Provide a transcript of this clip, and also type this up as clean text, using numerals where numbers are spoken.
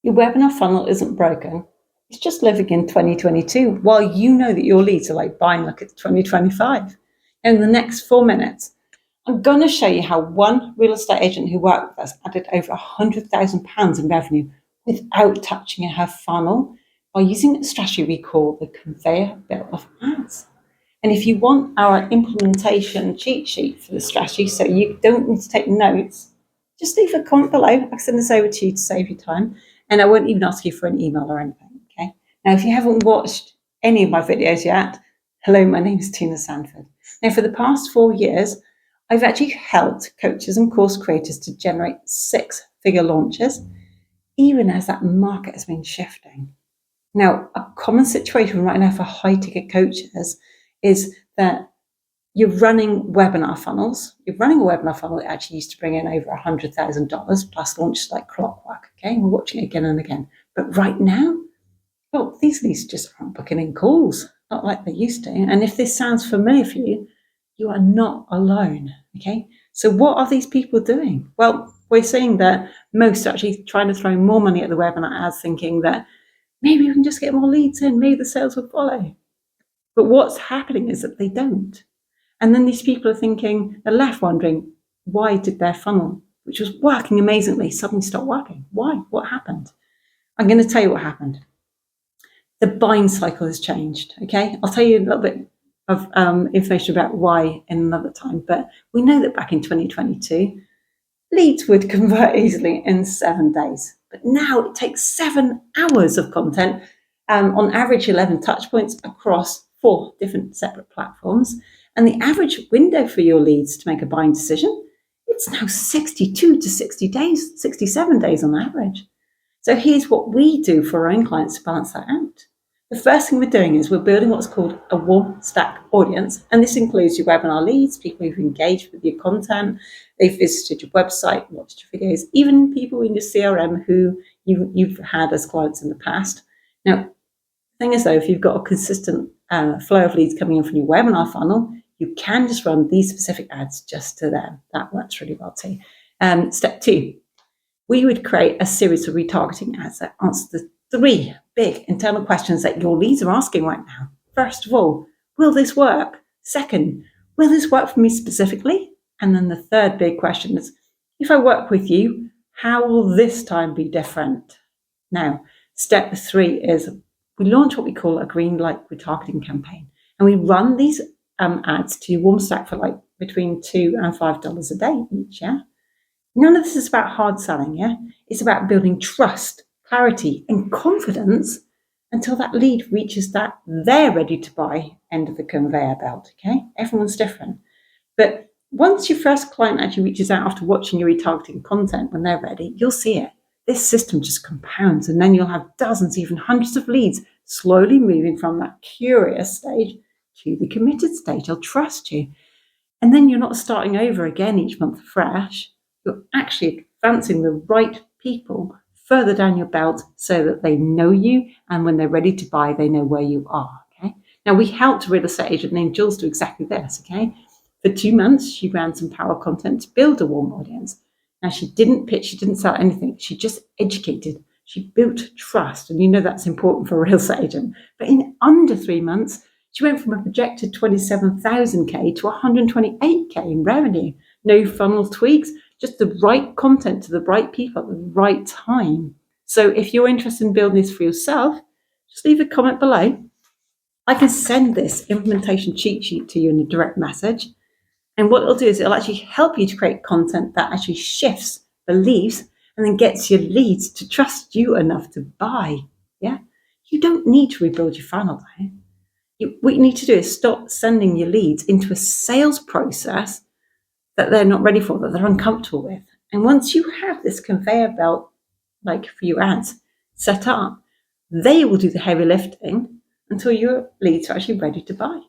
Your webinar funnel isn't broken. It's just living in 2022 while you know that your leads are like buying like it's 2025. In the next 4 minutes, I'm going to show you how one real estate agent who worked with us added over £100,000 in revenue without touching her funnel by using a strategy we call the Conveyor Belt of Ads. And if you want our implementation cheat sheet for the strategy, so you don't need to take notes, just leave a comment below. I'll send this over to you to save you time. And I won't even ask you for an email or anything, okay? Now, if you haven't watched any of my videos yet, hello, my name is Tina Sanford. Now, for the past 4 years, I've actually helped coaches and course creators to generate 6-figure launches, even as that market has been shifting. Now, a common situation right now for high-ticket coaches is that you're running webinar funnels. You're running a webinar funnel that actually used to bring in over $100,000 plus launches like clockwork. Okay, we're watching it again and again. But right now, well, these leads just aren't booking in calls, not like they used to. And if this sounds familiar for you, you are not alone. Okay, so what are these people doing? Well, we're seeing that most are actually trying to throw more money at the webinar ads, thinking that maybe we can just get more leads in, maybe the sales will follow. But what's happening is that they don't. And then these people are thinking, they're left wondering, why did their funnel, which was working amazingly, suddenly stop working? Why? What happened? I'm going to tell you what happened. The buying cycle has changed, okay? I'll tell you a little bit of information about why in another time, but we know that back in 2022, leads would convert easily in 7 days. But now it takes 7 hours of content, on average 11 touch points across 4 different separate platforms. And the average window for your leads to make a buying decision, it's now 62 to 60 days, 67 days on average. So here's what we do for our own clients to balance that out. The first thing we're doing is we're building what's called a warm stack audience. And this includes your webinar leads, people who've engaged with your content, they've visited your website, watched your videos, even people in your CRM who you've had as clients in the past. Now, the thing is though, if you've got a consistent flow of leads coming in from your webinar funnel, you can just run these specific ads just to them. That works really well too. Step 2, we would create a series of retargeting ads that answer the 3 big internal questions that your leads are asking right now. First of all, will this work? Second, will this work for me specifically? And then the third big question is, if I work with you, how will this time be different? Now, step 3 is we launch what we call a green light retargeting campaign. And we run these ads to your warm stack for like between $2 and $5 a day each, yeah? None of this is about hard selling, yeah? It's about building trust, clarity, and confidence until that lead reaches that they're ready to buy end of the conveyor belt, okay? Everyone's different. But once your first client actually reaches out after watching your retargeting content when they're ready, you'll see it. This system just compounds, and then you'll have dozens, even hundreds of leads slowly moving from that curious stage to the committed stage. They'll trust you. And then you're not starting over again each month fresh. You're actually advancing the right people further down your belt so that they know you, and when they're ready to buy, they know where you are, okay? Now, we helped a real estate agent named Jules do exactly this, okay? For 2 months, she ran some power content to build a warm audience. Now, she didn't pitch, she didn't sell anything. She just educated. She built trust, and you know that's important for a real estate agent. But in under 3 months, she went from a projected 27,000K to 128K in revenue. No funnel tweaks, just the right content to the right people at the right time. So if you're interested in building this for yourself, just leave a comment below. I can send this implementation cheat sheet to you in a direct message. And what it'll do is it'll actually help you to create content that actually shifts beliefs and then gets your leads to trust you enough to buy. Yeah, you don't need to rebuild your funnel though. What you need to do is stop sending your leads into a sales process that they're not ready for, that they're uncomfortable with. And once you have this conveyor belt, like for your ads, set up, they will do the heavy lifting until your leads are actually ready to buy.